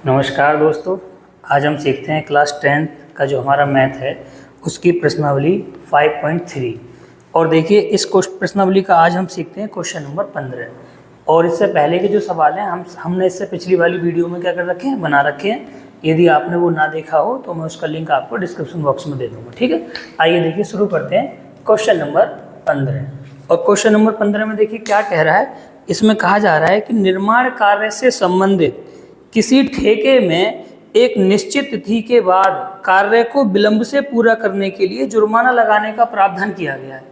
नमस्कार दोस्तों, आज हम सीखते हैं क्लास 10th का जो हमारा मैथ है उसकी प्रश्नावली 5.3। और देखिए इस प्रश्नावली का आज हम सीखते हैं क्वेश्चन नंबर 15। और इससे पहले के जो सवाल हैं हमने इससे पिछली वाली वीडियो में क्या कर रखे हैं, बना रखे हैं। यदि आपने वो ना देखा हो तो मैं उसका लिंक आपको डिस्क्रिप्शन बॉक्स में दे दूँगा, ठीक है। आइए देखिए शुरू करते हैं क्वेश्चन नंबर 15। और क्वेश्चन नंबर 15 में देखिए क्या कह रहा है। इसमें कहा जा रहा है कि निर्माण कार्य से संबंधित किसी ठेके में एक निश्चित तिथि के बाद कार्य को विलंब से पूरा करने के लिए जुर्माना लगाने का प्रावधान किया गया है।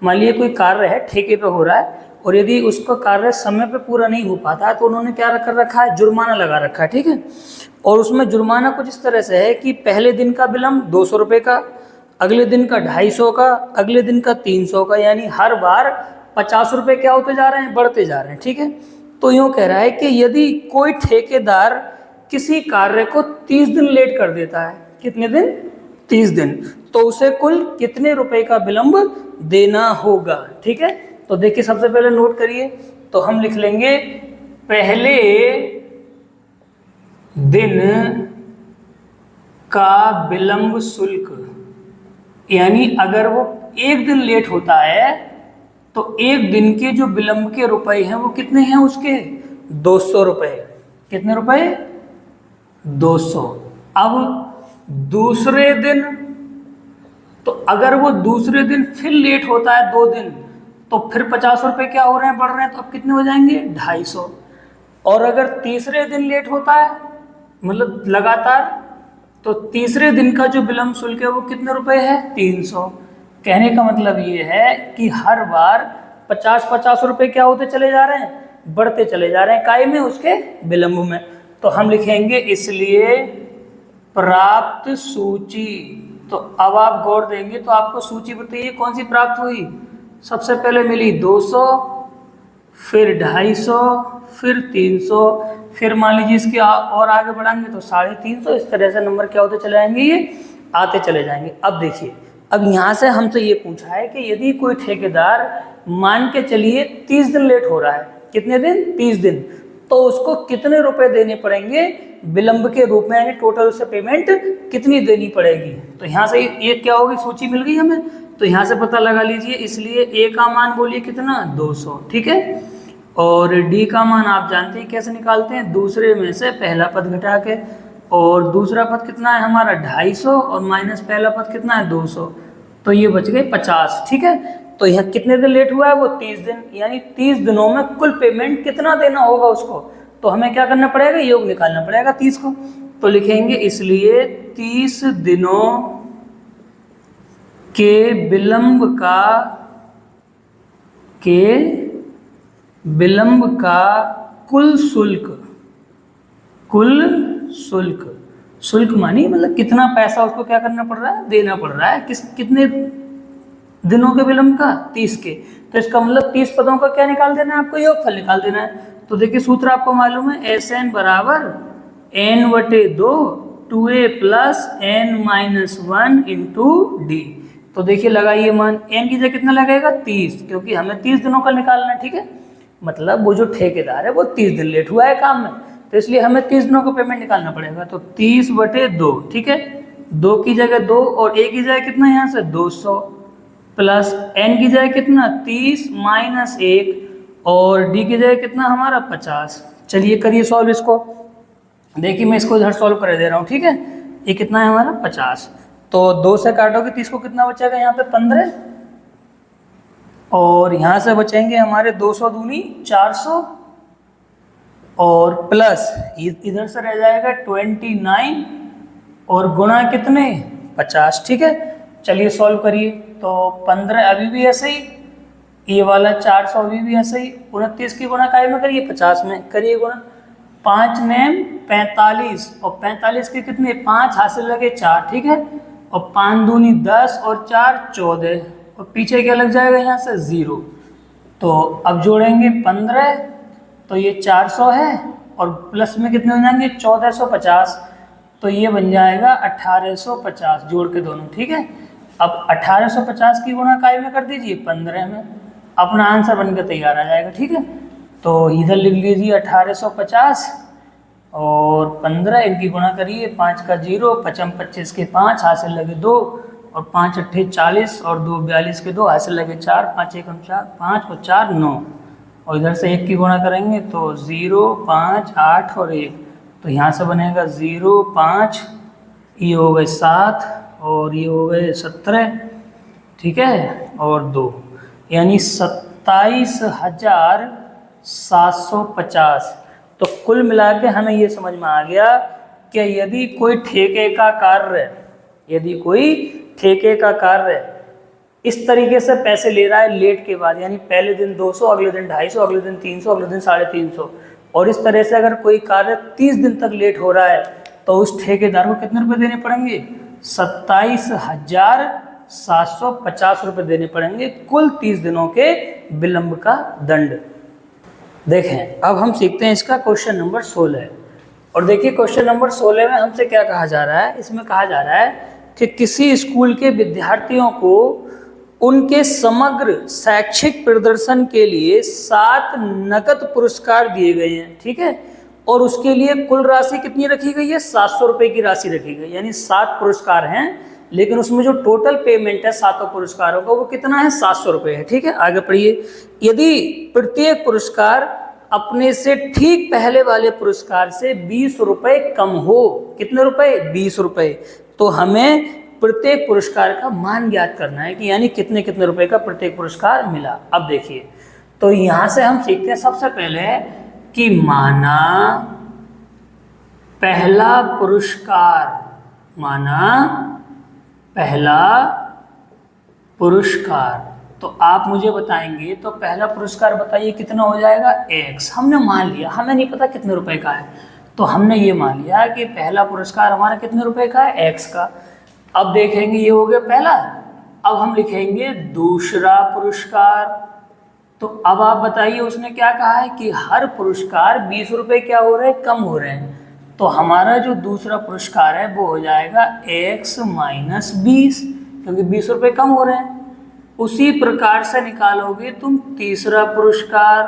मान लीजिए कोई कार्य है, ठेके पे हो रहा है, और यदि उसका कार्य समय पे पूरा नहीं हो पाता है तो उन्होंने क्या कर रखा है, जुर्माना लगा रखा है, ठीक है। और उसमें जुर्माना कुछ इस तरह से है कि पहले दिन का विलंब 200 रुपये का, अगले दिन का 250 का, अगले दिन का 300 का, यानी हर बार 50 रुपये क्या होते जा रहे हैं, बढ़ते जा रहे हैं, ठीक है। तो यूँ कह रहा है कि यदि कोई ठेकेदार किसी कार्य को 30 दिन लेट कर देता है, कितने दिन, 30 दिन, तो उसे कुल कितने रुपए का विलंब देना होगा, ठीक है। तो देखिए सबसे पहले नोट करिए, तो हम लिख लेंगे पहले दिन का विलंब शुल्क, यानी अगर वो एक दिन लेट होता है तो एक दिन के जो विलंब के रुपए हैं वो कितने हैं, उसके 200 रुपये। कितने रुपए, 200। अब दूसरे दिन, तो अगर वो दूसरे दिन फिर लेट होता है 2 दिन, तो फिर 50 रुपये क्या हो रहे हैं, बढ़ रहे हैं, तो अब कितने हो जाएंगे, 250। और अगर तीसरे दिन लेट होता है, मतलब लगातार, तो तीसरे दिन का जो विलंब शुल्क है वो कितने रुपए है, 300। कहने का मतलब ये है कि हर बार 50-50 रुपये क्या होते चले जा रहे हैं, बढ़ते चले जा रहे हैं, काय में, उसके विलंब में। तो हम लिखेंगे इसलिए प्राप्त सूची। तो अब आप गौर देंगे तो आपको सूची बताइए कौन सी प्राप्त हुई। सबसे पहले मिली 200, फिर 250, फिर 300, फिर मान लीजिए इसके और आगे बढ़ाएंगे तो 350। इस तरह से नंबर क्या होते चले जाएंगे, ये आते चले जाएंगे। अब देखिए, अब यहाँ से हमसे ये पूछा है कि यदि कोई ठेकेदार मान के चलिए 30 दिन लेट हो रहा है, कितने दिन, 30 दिन, तो उसको कितने रुपए देने पड़ेंगे विलंब के रूप में, यानी टोटल उसे पेमेंट कितनी देनी पड़ेगी। तो यहाँ से ये क्या होगी, सूची मिल गई हमें, तो यहाँ से पता लगा लीजिए। इसलिए ए का मान बोलिए कितना, 200, ठीक है। और डी का मान आप जानते हैं कैसे निकालते हैं, दूसरे में से पहला पद घटा के, और दूसरा पद कितना है हमारा 250, और माइनस पहला पद कितना है 200, तो ये बच गए 50, ठीक है। तो यह कितने दिन लेट हुआ है, वो 30 दिन, यानी 30 दिनों में कुल पेमेंट कितना देना होगा उसको। तो हमें क्या करना पड़ेगा, योग निकालना पड़ेगा 30 को। तो लिखेंगे इसलिए 30 दिनों के विलंब का कुल शुल्क मानी मतलब कितना पैसा उसको क्या करना पड़ रहा है, देना पड़ रहा है, कितने दिनों के विलंब का, 30 के। तो इसका मतलब 30 पदों का क्या निकाल देना है आपको, योगफल निकाल देना है। तो देखिए सूत्र आपको मालूम है, SN बराबर n/2 2a plus n-1 into D. तो देखिए लगाइए मान, n की जगह कितना लगेगा, 30, क्योंकि हमें 30 दिनों का निकालना है, ठीक है। मतलब वो जो ठेकेदार है वो 30 दिन लेट हुआ है काम में, तो इसलिए हमें 30 दिनों का पेमेंट निकालना पड़ेगा। तो 30/2, ठीक है, 2 की जगह 2 और a की जगह कितना, यहाँ से 200, प्लस n की जगह कितना 30 माइनस 1, और d की जगह कितना हमारा 50। चलिए करिए सॉल्व इसको। देखिए मैं इसको इधर सॉल्व कर दे रहा हूँ, ठीक है। ये कितना है हमारा 50, तो 2 से काटोगे 30 को कितना बचेगा, यहाँ पे 15, और यहाँ से बचेंगे हमारे 200 दूनी 400, और प्लस इधर से रह जाएगा 29, और गुणा कितने 50, ठीक है। चलिए सॉल्व करिए। तो 15 अभी भी ऐसे ही, ये वाला 400 अभी भी ऐसे ही, 29 की गुणा काय में करिए, 50 में करिए गुणा, 5 नेम 45, और 45 के कितने 5 हासिल लगे 4, ठीक है, और 5 दूनी 10 और 4 14, और पीछे क्या लग जाएगा यहाँ से 0। तो अब जोड़ेंगे 15, तो ये 400 है, और प्लस में कितने हो जाएंगे 1450, तो ये बन जाएगा 1850, जोड़ के दोनों, ठीक है। अब 1850 की गुणा काय में कर दीजिए 15 में, अपना आंसर बनकर तैयार आ जाएगा, ठीक है। तो इधर लिख लीजिए 1850 और 15 इनकी गुणा करिए, 5 का 0, 5 25 के 5, हाथ से लगे 2 और 5 अट्ठे 40 और 2 42 के 2, हाथ से लगे 4, 5 एकम 4, 5 और 4 9 और इधर से 1 की गुणा करेंगे तो 0 5 8 और 1, तो यहाँ से बनेगा 0 5, ये हो गए 7 और ये हो गए 17, ठीक है, और 2, यानी 27,750। तो कुल मिला के हमें ये समझ में आ गया कि यदि कोई ठेके का कार्य इस तरीके से पैसे ले रहा है लेट के बाद, यानी पहले दिन 200, अगले दिन 250, अगले दिन 300, अगले दिन 350, और इस तरह से अगर कोई कार्य 30 दिन तक लेट हो रहा है तो उस ठेकेदार को कितने रुपए देने पड़ेंगे? 27,750 रुपये देने पड़ेंगे, कुल 30 दिनों के विलंब का दंड। देखें अब हम सीखते हैं इसका क्वेश्चन नंबर 16। और देखिए क्वेश्चन नंबर 16 में हमसे क्या कहा जा रहा है, इसमें कहा जा रहा है कि किसी स्कूल के विद्यार्थियों को उनके समग्र शैक्षिक प्रदर्शन के लिए 7 नकद पुरस्कार दिए गए हैं, ठीक है, और उसके लिए कुल राशि कितनी रखी गई है? 700 रुपये की राशि रखी गई, यानी 7 पुरस्कार हैं, लेकिन उसमें जो टोटल पेमेंट है 7 पुरस्कारों का वो कितना है? 700 रुपये है, ठीक है। आगे पढ़िए। यदि प्रत्येक पुरस्कार अपने से ठीक पहले वाले पुरस्कार से 20 रुपये कम हो, कितने रुपए? 20 रुपये, तो हमें प्रत्येक पुरस्कार का मान ज्ञात करना है कि यानी कितने कितने रुपए का प्रत्येक पुरस्कार मिला। अब देखिए, तो यहाँ से हम सीखते हैं सबसे पहले कि माना पहला पुरस्कार, तो आप मुझे बताएंगे तो पहला पुरस्कार बताइए कितना हो जाएगा? X। हमने मान लिया, हमें नहीं पता कितने रुपए का है, तो हमने ये मान लिया कि पहला पुरस्कार हमारा कितने रुपए का है? X का। अब देखेंगे, ये हो गया पहला। अब हम लिखेंगे दूसरा पुरस्कार। तो अब आप बताइए उसने क्या कहा है कि हर पुरस्कार 20 रुपये क्या हो रहे हैं? कम हो रहे हैं। तो हमारा जो दूसरा पुरस्कार है वो हो जाएगा X माइनस 20, क्योंकि 20 रुपये कम हो रहे हैं। उसी प्रकार से निकालोगे तुम तीसरा पुरस्कार,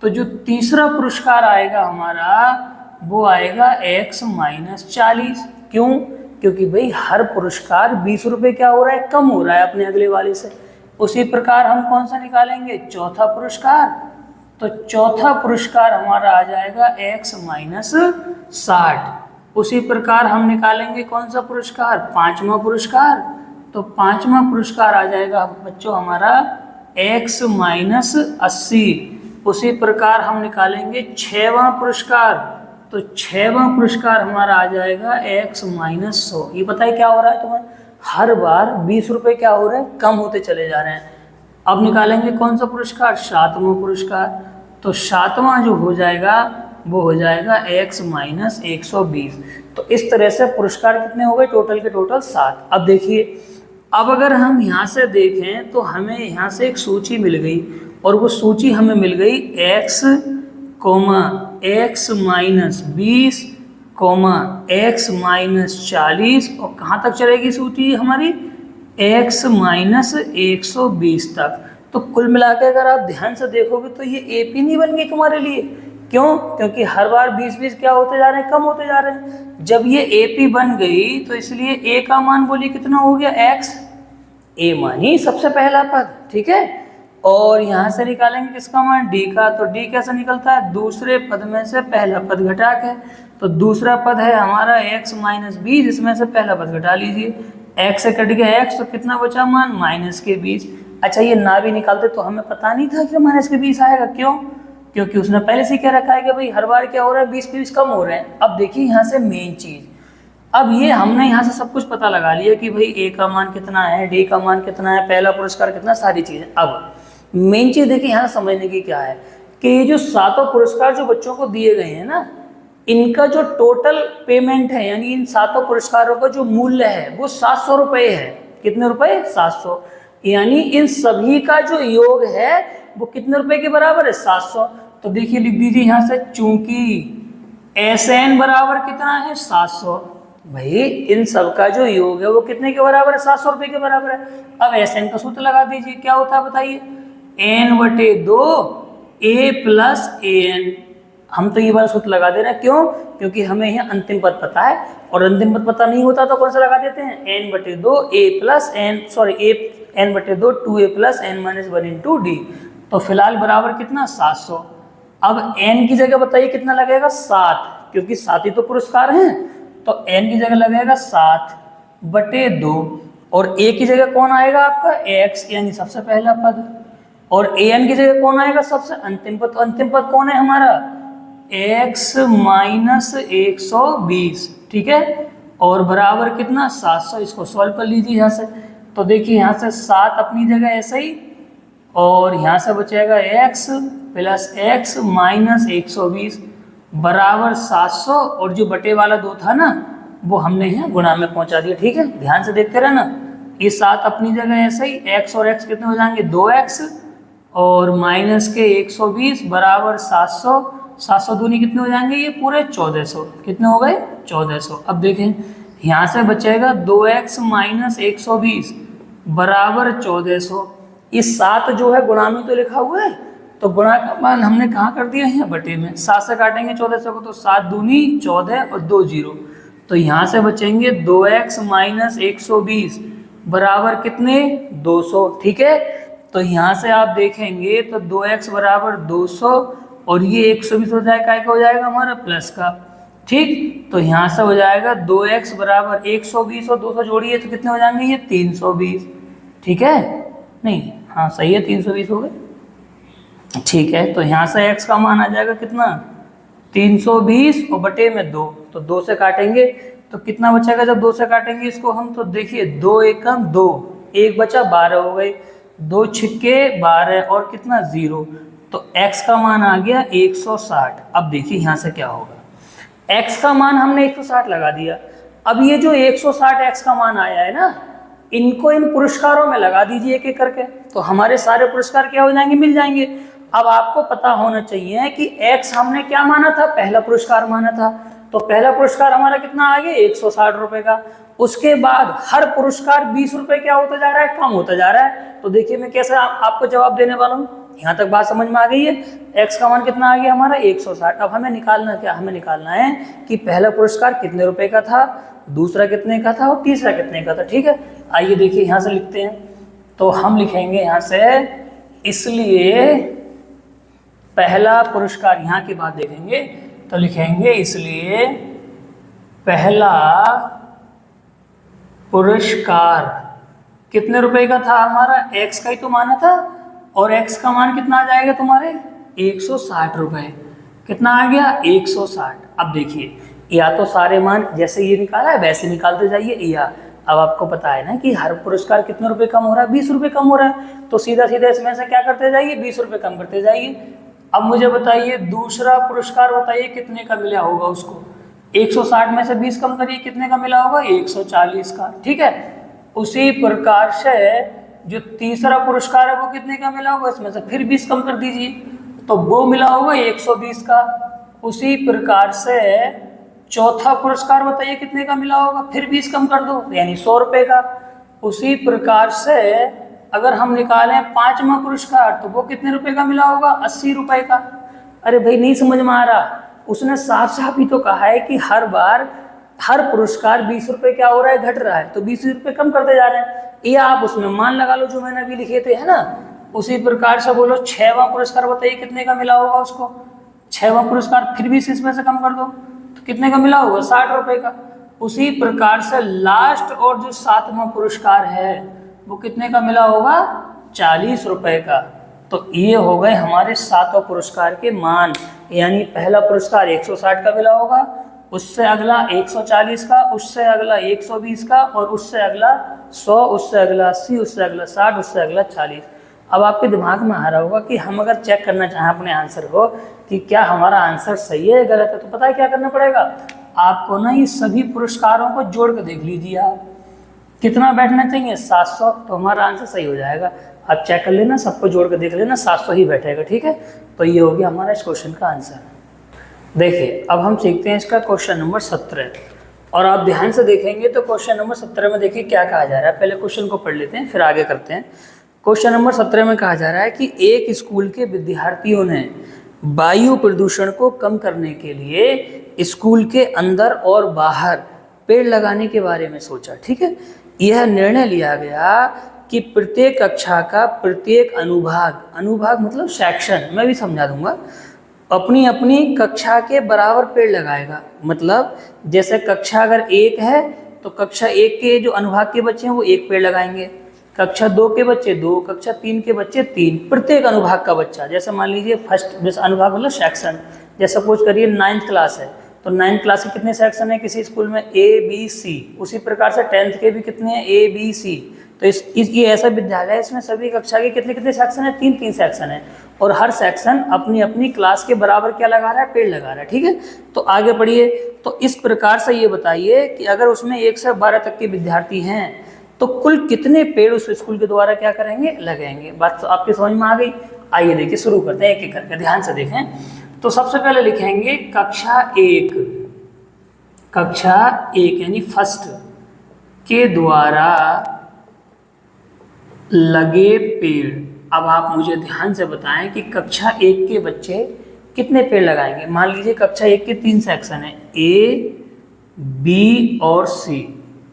तो जो तीसरा पुरस्कार आएगा हमारा वो आएगा X माइनस 40। क्यों? क्योंकि भाई हर पुरस्कार 20 रुपये क्या हो रहा है? कम हो रहा है अपने अगले वाले से। उसी प्रकार हम कौन सा निकालेंगे? चौथा पुरस्कार। तो चौथा पुरस्कार हमारा आ जाएगा X माइनस 60। उसी प्रकार हम निकालेंगे कौन सा पुरस्कार? पांचवा पुरस्कार। तो पांचवा पुरस्कार आ जाएगा बच्चों हमारा X माइनस 80। उसी प्रकार हम निकालेंगे छठवां पुरस्कार। तो छठवां पुरस्कार हमारा आ जाएगा X माइनस 100। ये बताइए क्या हो रहा है तुम्हें? हर बार 20 रुपये क्या हो रहे हैं? कम होते चले जा रहे हैं। अब निकालेंगे कौन सा पुरस्कार? सातवां पुरस्कार। तो सातवां जो हो जाएगा वो हो जाएगा X माइनस 120। तो इस तरह से पुरस्कार कितने हो गए? टोटल के टोटल 7। अब देखिए, अब अगर हम यहाँ से देखें तो हमें यहाँ से एक सूची मिल गई, और वो सूची हमें मिल गई X माइनस 20, X माइनस 40, और कहाँ तक चलेगी सूची हमारी? X माइनस 120 तक। तो कुल मिला के अगर आप ध्यान से देखोगे तो ये AP नहीं बन गई तुम्हारे लिए। क्यों? क्योंकि हर बार 20-20 क्या होते जा रहे हैं? कम होते जा रहे हैं। जब ये AP बन गई तो इसलिए A का मान बोलिए कितना हो गया? X। A मानी सबसे पहला पद, ठीक है, और यहाँ से निकालेंगे किसका मान? D का। तो D कैसे निकलता है? दूसरे पद में से पहला पद घटा के। तो दूसरा पद है हमारा X माइनस 20, इसमें से पहला पद घटा लीजिए। X से कट गया X, तो कितना बचा मान? माइनस के 20। अच्छा, ये ना भी निकालते तो हमें पता नहीं था कि माइनस के 20 आएगा। क्यों? क्योंकि उसने पहले से क्या रखा है कि भाई हर बार क्या हो रहा है? 20-20 कम हो रहे हैं। अब देखिए यहाँ से मेन चीज़, अब ये हमने यहाँ से सब कुछ पता लगा लिया कि भाई A का मान कितना है, D का मान कितना है, पहला पुरस्कार कितना, सारी चीज़ें। अब मेन चीज़ देखिए यहाँ समझने की क्या है कि ये जो 7 पुरस्कार जो बच्चों को दिए गए हैं ना, इनका जो टोटल पेमेंट है, यानी इन 7 पुरस्कारों का जो मूल्य है वो 700 रुपये है। कितने रुपए? 700। यानी इन सभी का जो योग है वो कितने रुपए के बराबर है? 700। तो देखिए लिख दीजिए यहाँ से, चूंकि SN बराबर कितना है? 700। भाई इन सब का जो योग है वो कितने के बराबर है? 700 रुपये के बराबर है। अब SN का सूत्र लगा दीजिए, क्या होता है बताइए? N/2 A + AN। हम तो ये वाला सूत्र लगा दे रहे हैं, क्यों? क्योंकि हमें यहाँ अंतिम पद पता है, और अंतिम पद पता नहीं होता तो कौन सा लगा देते हैं, n/2 a plus n/2 2a plus n minus 1 into D. तो फिलहाल बराबर कितना, 700। अब n की जगह बताइए कितना लगेगा, 7, क्योंकि 7 ही तो पुरस्कार हैं, तो n की जगह लगेगा 7/2, और a की जगह कौन आएगा आपका, x यानी सबसे पहला पद, और an की जगह कौन आएगा, सबसे अंतिम पद। तो अंतिम पद कौन है हमारा, x माइनस 120, ठीक है, और बराबर कितना, 700। इसको सॉल्व कर लीजिए यहाँ से। तो देखिए यहाँ से 7 अपनी जगह ऐसे ही, और यहाँ से बचेगा x प्लस x माइनस 120 बराबर 700, और जो बटे वाला 2 था ना वो हमने यहाँ गुणा में पहुँचा दिया, ठीक है। ध्यान से देखते रहना, ये 7 अपनी जगह ऐसे ही, x और x कितने हो जाएंगे, 2x और माइनस के 120 बराबर 700, 700 दूनी कितने हो जाएंगे, ये पूरे 1400, कितने हो गए, 1400। अब देखें यहाँ से बचेगा 2x माइनस 120 बराबर 1400। ये 7 जो है गुणा में तो लिखा हुआ है, तो गुणा का मान हमने कहाँ कर दिया है, बटे में। 7 से काटेंगे 1400 को, तो 7 दूनी 14 और 2 0, तो यहाँ से बचेंगे 2x माइनस 120 बराबर कितने, 200, ठीक है। तो यहाँ से आप देखेंगे तो 2x बराबर 200, और ये 120 हो जाएगा, क्या हो जाएगा हमारा, प्लस का, ठीक। तो यहाँ से हो जाएगा 2x बराबर 120 और 200 जोड़िए तो कितने हो जाएंगे, ये 320, ठीक है, नहीं हाँ सही है, 320 हो गए, ठीक है। तो यहाँ से x का मान आ जाएगा कितना, 320 और बटे में 2, तो 2 से काटेंगे तो कितना बचेगा, जब 2 से काटेंगे इसको हम, तो देखिए 2 एकम 2, 1 बचा 12 हो गए, 2 छिक्के 12 और कितना 0, तो x का मान आ गया 160। अब देखिए यहाँ से क्या होगा, x का मान हमने 160 लगा दिया। अब ये जो 160 x का मान आया है ना, इनको इन पुरस्कारों में लगा दीजिए एक एक करके, तो हमारे सारे पुरस्कार क्या हो जाएंगे, मिल जाएंगे। अब आपको पता होना चाहिए कि x हमने क्या माना था, पहला पुरस्कार माना था, तो पहला पुरस्कार हमारा कितना आ गया, 160 रुपए का। उसके बाद हर पुरस्कार 20 रुपए क्या होता जा रहा है, कम होता जा रहा है। तो देखिए मैं कैसे आपको जवाब देने वाला हूँ, यहाँ तक बात समझ में आ गई है। x का मान कितना आ गया हमारा, 160। अब हमें निकालना क्या, हमें निकालना है कि पहला पुरस्कार कितने रुपए का था, दूसरा कितने का था और तीसरा कितने का था, ठीक है। आइए देखिए यहाँ से लिखते हैं, तो हम लिखेंगे यहाँ से, इसलिए पहला पुरस्कार, यहाँ की बात देखेंगे तो लिखेंगे इसलिए पहला पुरस्कार कितने रुपए का था हमारा, x का ही तो माना था, और x का मान कितना आ जाएगा तुम्हारे, 160 रुपए। कितना आ गया, 160। अब देखिए या तो सारे मान जैसे ये निकाला है वैसे निकालते जाइए, या अब आपको पता है ना कि हर पुरस्कार कितने रुपए कम हो रहा है, 20 रुपए कम हो रहा है, तो सीधा सीधा इसमें से क्या करते जाइए, 20 रुपए कम करते जाइए। अब मुझे बताइए दूसरा पुरस्कार बताइए कितने का मिला होगा उसको, 160 में से 20 कम करिए, कितने का मिला होगा, 140 का, ठीक है। उसी प्रकार से जो तीसरा पुरस्कार है वो कितने का मिला होगा, इसमें से फिर 20 कम कर दीजिए, तो वो मिला होगा 120 का। उसी प्रकार से चौथा पुरस्कार बताइए कितने का मिला होगा, फिर 20 कम कर दो, यानी 100 रुपए का। उसी प्रकार से अगर हम निकालें पांचवा पुरस्कार तो वो कितने रुपए का मिला होगा, 80 रुपए का। अरे भाई नहीं समझ में आ रहा, उसने साफ साफ ही तो कहा है कि हर बार हर पुरस्कार 20 रुपए क्या हो रहा है, घट रहा है, तो 20 रुपए कम करते जा रहे हैं। ये आप उसमें मान लगा लो जो मैंने अभी लिखे थे, है ना। उसी प्रकार से बोलो छठवां पुरस्कार बताइए कितने का मिला होगा उसको, छठवां पुरस्कार फिर 20 इसमें से कम कर दो तो कितने का मिला होगा, 60 रुपए का। उसी प्रकार से लास्ट और जो सातवां पुरस्कार है वो कितने का मिला होगा, 40 रुपए का। तो ये हो गए हमारे सातों पुरस्कार के मान, यानी पहला पुरस्कार 160 का मिला होगा, उससे अगला 140 का, उससे अगला 120 का, और उससे अगला 100, उससे अगला 80, उससे अगला 60, उससे अगला 40। अब आपके दिमाग में आ रहा होगा कि हम अगर चेक करना चाहें अपने आंसर को कि क्या हमारा आंसर सही है या गलत है, तो पता है क्या करना पड़ेगा आपको ना, ये सभी पुरस्कारों को जोड़ कर देख लीजिए आप कितना बैठना चाहिए, 700, तो हमारा आंसर सही हो जाएगा। आप चेक कर लेना, सबको जोड़ कर देख लेना, 700 ही बैठेगा, ठीक है। तो ये हो गया हमारा इस क्वेश्चन का आंसर। देखिए अब हम सीखते हैं इसका क्वेश्चन नंबर 17, और आप ध्यान से देखेंगे तो क्वेश्चन नंबर 17 में देखिए क्या कहा जा रहा है। पहले क्वेश्चन को पढ़ लेते हैं फिर आगे करते हैं। क्वेश्चन नंबर 17 में कहा जा रहा है कि एक स्कूल के विद्यार्थियों ने वायु प्रदूषण को कम करने के लिए स्कूल के अंदर और बाहर पेड़ लगाने के बारे में सोचा। ठीक है, यह निर्णय लिया गया कि प्रत्येक कक्षा का प्रत्येक अनुभाग मतलब सेक्शन, मैं भी समझा दूंगा, अपनी अपनी कक्षा के बराबर पेड़ लगाएगा। मतलब जैसे कक्षा अगर 1 है तो कक्षा 1 के जो अनुभाग के बच्चे हैं वो 1 पेड़ लगाएंगे, कक्षा 2 के बच्चे 2, कक्षा 3 के बच्चे 3, प्रत्येक अनुभाग का बच्चा। जैसे मान लीजिए फर्स्ट, जैसे अनुभाग मतलब सेक्शन, जैसे सपोज करिए 9th क्लास है तो 9th क्लास के कितने सेक्शन है किसी स्कूल में, ABC। उसी प्रकार से 10th के भी कितने हैं, ABC। तो ये ऐसा विद्यालय है इसमें सभी कक्षा के कितने कितने सेक्शन है, 3 सेक्शन है, और हर सेक्शन अपनी अपनी क्लास के बराबर क्या लगा रहा है, पेड़ लगा रहा है। ठीक है, तो आगे बढ़िए। तो इस प्रकार से ये बताइए कि अगर उसमें 1 से 12 तक के विद्यार्थी हैं तो कुल कितने पेड़ उस स्कूल के द्वारा क्या करेंगे, लगाएंगे। बात तो आपके समझ में आ गई। आइए देखिए, शुरू करते हैं एक एक करके, ध्यान से देखें। तो सबसे पहले लिखेंगे कक्षा 1 यानी फर्स्ट के द्वारा लगे पेड़। अब आप मुझे ध्यान से बताएं कि कक्षा 1 के बच्चे कितने पेड़ लगाएंगे। मान लीजिए कक्षा 1 के 3 सेक्शन है, A, B और C।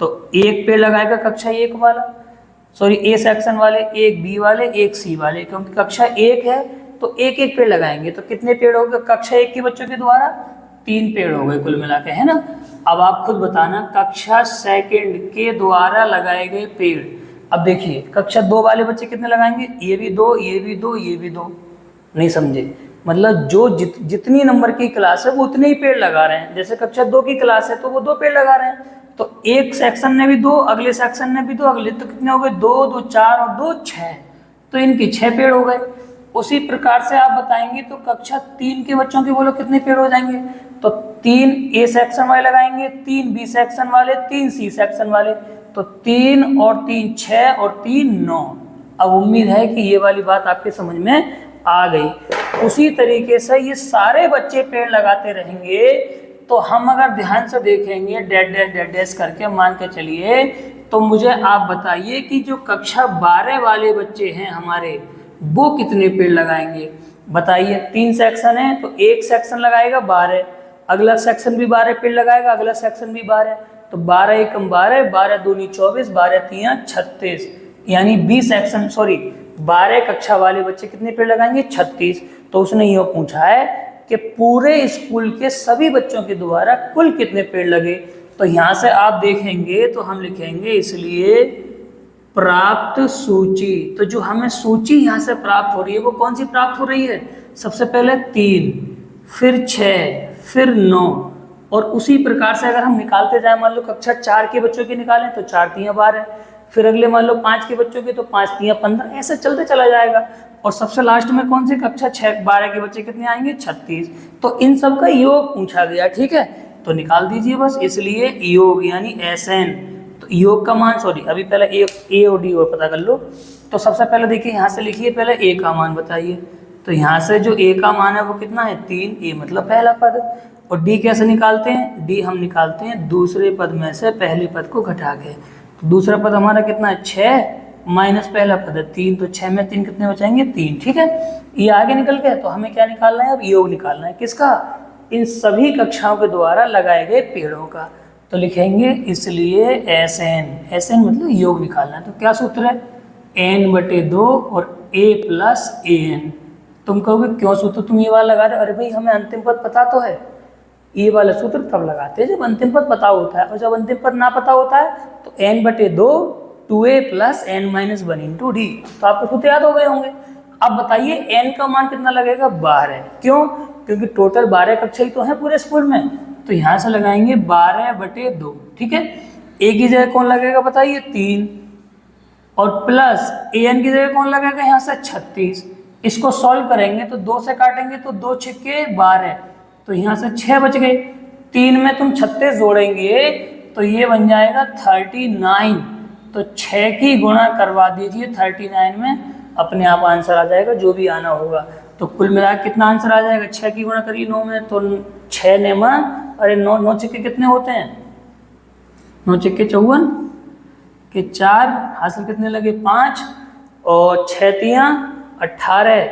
तो 1 पेड़ लगाएगा कक्षा 1 वाला, सॉरी A सेक्शन वाले, 1 B वाले, 1 C वाले, क्योंकि कक्षा 1 है तो 1 पेड़ लगाएंगे। तो कितने पेड़ हो गए कक्षा 1 के बच्चों के द्वारा, 3 पेड़ हो गए कुल मिला के, है ना। अब आप खुद बताना कक्षा 2 के द्वारा लगाए गए पेड़। अब देखिए कक्षा 2 वाले बच्चे कितने लगाएंगे, ये भी 2, ये भी 2, ये भी 2। नहीं समझे, मतलब जो जितनी नंबर की क्लास है वो उतने ही पेड़ लगा रहे हैं। जैसे कक्षा 2 की क्लास है तो वो 2 पेड़ लगा रहे हैं, तो एक सेक्शन ने भी 2, अगले सेक्शन ने भी 2, अगले, तो कितने हो गए, 2, 2, 4 और 2, 6। तो इनके 6 पेड़ हो गए। उसी प्रकार से आप बताएंगे तो कक्षा 3 के बच्चों के बोलो कितने पेड़ हो जाएंगे, तो 3 A सेक्शन वाले लगाएंगे, 3 B सेक्शन वाले, 3 C सेक्शन वाले, तो 3 और 3 6 और 3 9। अब उम्मीद है कि ये वाली बात आपके समझ में आ गई। उसी तरीके से ये सारे बच्चे पेड़ लगाते रहेंगे तो हम अगर ध्यान से देखेंगे डैश डैश डैश डैश करके, मान के चलिए, तो मुझे आप बताइए कि जो कक्षा 12 वाले बच्चे हैं हमारे, वो कितने पेड़ लगाएंगे। बताइए, 3 सेक्शन है तो एक सेक्शन लगाएगा 12, अगला सेक्शन भी 12 पेड़ लगाएगा, अगला सेक्शन भी 12, तो 12 एकम 12, 12 दूनी 24, 12 तियां 36, यानी 20 सेक्शन, सॉरी 12 कक्षा वाले बच्चे कितने पेड़ लगाएंगे, 36। तो उसने ये पूछा है कि पूरे स्कूल के सभी बच्चों के द्वारा कुल कितने पेड़ लगे। तो यहाँ से आप देखेंगे तो हम लिखेंगे इसलिए प्राप्त सूची। तो जो हमें सूची यहाँ से प्राप्त हो रही है वो कौन सी प्राप्त हो रही है, सबसे पहले 3, फिर 6, फिर 9, और उसी प्रकार से अगर हम निकालते जाए, मान लो कक्षा 4 के बच्चों की निकालें तो 4 तियां 12, फिर अगले मान लो 5 के बच्चों की तो 5 तियां 15, ऐसे चलते चला जाएगा। और सबसे लास्ट में कौन सी कक्षा 12 के बच्चे कितने आएंगे, 36। तो इन सब का योग पूछा गया, ठीक है, तो निकाल दीजिए बस। इसलिए योग यानी SN, तो योग का मान, सॉरी अभी पहले ए और डी और पता कर लो। तो सबसे पहले देखिए यहाँ से लिखिए, पहले ए का मान बताइए। तो यहाँ से जो ए का मान है वो कितना है, 3, ए मतलब पहला पद। और डी कैसे निकालते हैं, डी हम निकालते हैं दूसरे पद में से पहले पद को घटा के। तो दूसरा पद हमारा कितना है, 6 माइनस पहला पद है 3, तो 6 में 3 कितने बचाएंगे, 3, ठीक है। ये आगे निकल गया, तो हमें क्या निकालना है अब, योग निकालना है, किसका, इन सभी कक्षाओं के द्वारा लगाए गए पेड़ों का। तो लिखेंगे इसलिए SN मतलब योग निकालना है। तो क्या सूत्र है, N/2 और A + AN। तुम कहोगे क्यों सूत्र तुम ये वाला लगा रहे हो, अरे भाई हमें अंतिम पद पता तो है। ये वाला सूत्र तब लगाते हैं जब अंतिम पद पता होता है, और जब अंतिम पद ना पता होता है तो N/2 2A + N-1 × D। तो आपको सूत्र याद हो गए होंगे। अब बताइए N का मान कितना लगेगा, 12। क्यों, क्योंकि टोटल 12 कक्षा ही तो है पूरे स्कूल में, तो यहाँ से लगाएंगे 12/2, ठीक है। A की जगह कौन लगेगा बताइए, 3, और प्लस AN की जगह कौन लगेगा यहाँ से, 36। इसको सॉल्व करेंगे तो 2 से काटेंगे तो 2 × 6 = 12, तो यहाँ से 6 बच गए। 3 में तुम 36 जोड़ेंगे तो ये बन जाएगा 39। तो 6 की गुणा करवा दीजिए 39 में, अपने आप आंसर आ जाएगा जो भी आना होगा। तो कुल मिला कितना आंसर आ जाएगा, 6 की गुणा करिए 9 में, तो 6 नेमा, अरे 9 छक्के कितने होते हैं, 9 छक्के 54 के 4, हासिल कितने लगे 5, और 6 तियां 18,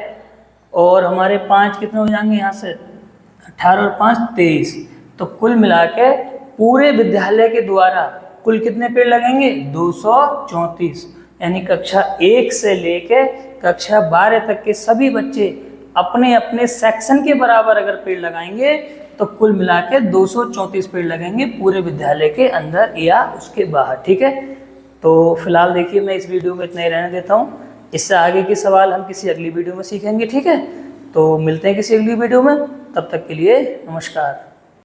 और हमारे 5 कितने हो जाएंगे यहाँ से, 18 और 5 23। तो कुल मिला के पूरे विद्यालय के द्वारा कुल कितने पेड़ लगेंगे, 234। यानी कक्षा 1 से लेके कक्षा 12 तक के सभी बच्चे अपने अपने सेक्शन के बराबर अगर पेड़ लगाएंगे तो कुल मिला के 234 पेड़ लगेंगे पूरे विद्यालय के अंदर या उसके बाहर। ठीक है, तो फिलहाल देखिए मैं इस वीडियो में इतना ही रहने देता हूँ। इससे आगे के सवाल हम किसी अगली वीडियो में सीखेंगे। ठीक है, तो मिलते हैं किसी अगली वीडियो में, तब तक के लिए नमस्कार।